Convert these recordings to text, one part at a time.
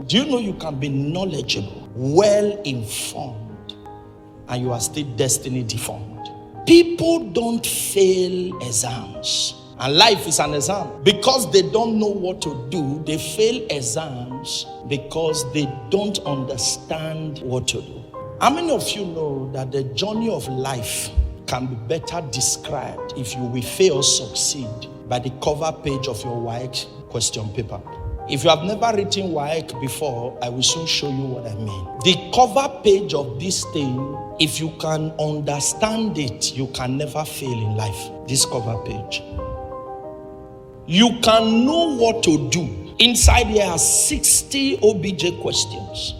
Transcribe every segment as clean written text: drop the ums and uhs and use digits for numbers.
Do you know you can be knowledgeable, well informed, and you are still destiny deformed? People don't fail exams. And life is an exam. Because they don't know what to do, they fail exams because they don't understand what to do. How many of you know that the journey of life can be better described if you will fail or succeed by the cover page of your WAEC question paper? If you have never written WAEC before, I will soon show you what I mean. The cover page of this thing, if you can understand it, you can never fail in life. This cover page. You can know what to do. Inside here are 60 OBJ questions.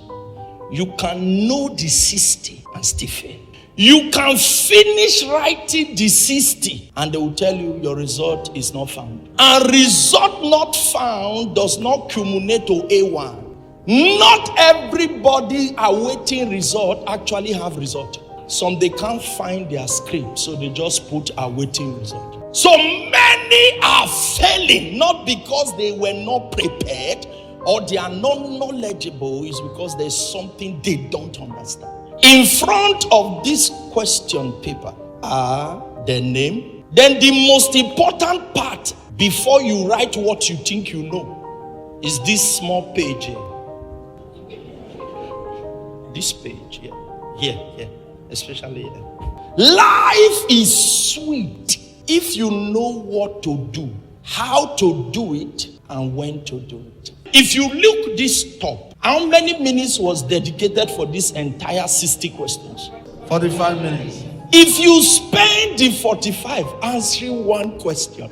You can know the 60 and still fail. You can finish writing the 60 and they will tell you your result is not found. And result not found does not culminate to A1. Not everybody awaiting result actually have result. Some they can't find their script, so they just put awaiting result. So many are failing, not because they were not prepared or they are not knowledgeable, is because there's something they don't understand. In front of this question paper are the name. Then the most important part before you write what you think you know is this small page here. This page here. Here. Especially here. Life is sweet if you know what to do, how to do it, and when to do it. If you look this top, how many minutes was dedicated for this entire 60 questions? 45 minutes. If you spend the 45 answering one question,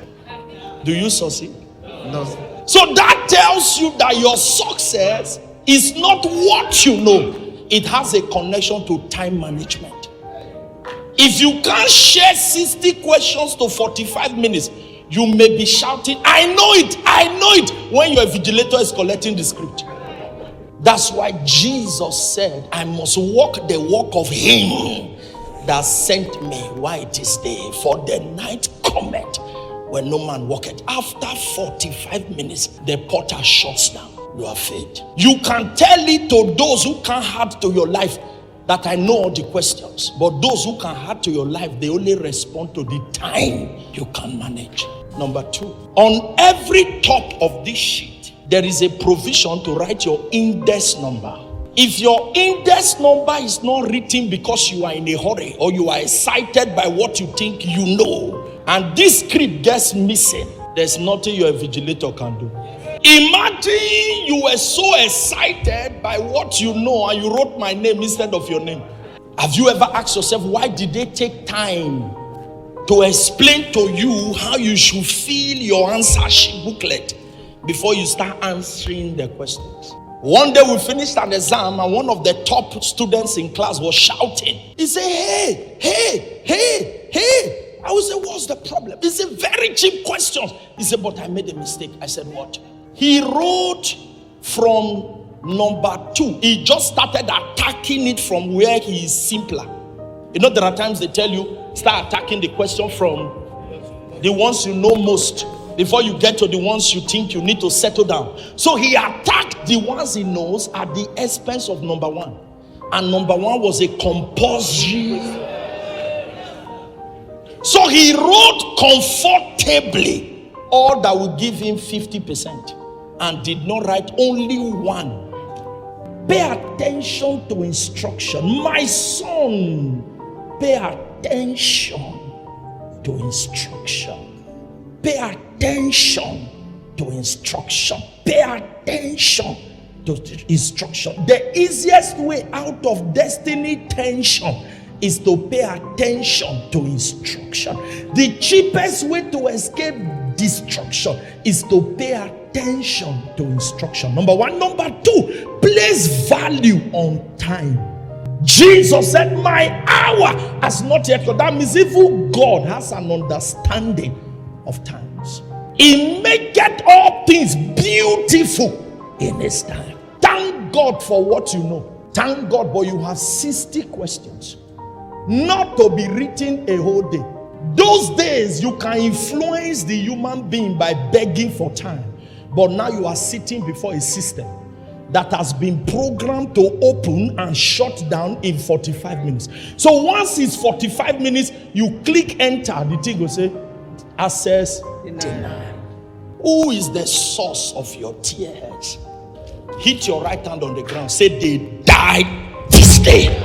do you succeed? No. So that tells you that your success is not what you know. It has a connection to time management. If you can't share 60 questions to 45 minutes, you may be shouting, I know it, when your vigilator is collecting the script. That's why Jesus said, I must walk the walk of him that sent me while it is day, for the night cometh when no man walketh. After 45 minutes, the portal shuts down. You are failed. You can tell it to those who can't add to your life that I know all the questions. But those who can add to your life, they only respond to the time you can manage. Number 2, on every top of this sheet, there is a provision to write your index number. If your index number is not written because you are in a hurry or you are excited by what you think you know, and this script gets missing, there's nothing your vigilator can do. Imagine you were so excited by what you know and you wrote my name instead of your name. Have you ever asked yourself, why did they take time to explain to you how you should fill your answer sheet booklet before you start answering the questions? One day we finished an exam and one of the top students in class was shouting. He said, hey. I would say, what's the problem? It's a very cheap question. He said, but I made a mistake. I said, what? He wrote from number 2. He just started attacking it from where he is simpler. You know, there are times they tell you, start attacking the question from the ones you know most before you get to the ones you think you need to settle down. So he attacked the ones he knows at the expense of number 1. And number 1 was a compulsory. So he wrote comfortably all that would give him 50% and did not write only 1. Pay attention to instruction. My son, pay attention to instruction. Pay attention to instruction. Pay attention to instruction. The easiest way out of destiny tension is to pay attention to instruction. The cheapest way to escape destruction is to pay attention to instruction. Number 1. Number 2, place value on time. Jesus said, my hour has not yet come. That means even God has an understanding of times. He maketh all things beautiful in his time. Thank God for what you know. Thank God, but you have 60 questions. Not to be written a whole day. Those days you can influence the human being by begging for time. But now you are sitting before a system that has been programmed to open and shut down in 45 minutes. So once it's 45 minutes, you click enter, the thing will say, access denied. Who is the source of your tears? Hit your right hand on the ground. Say, they died this day.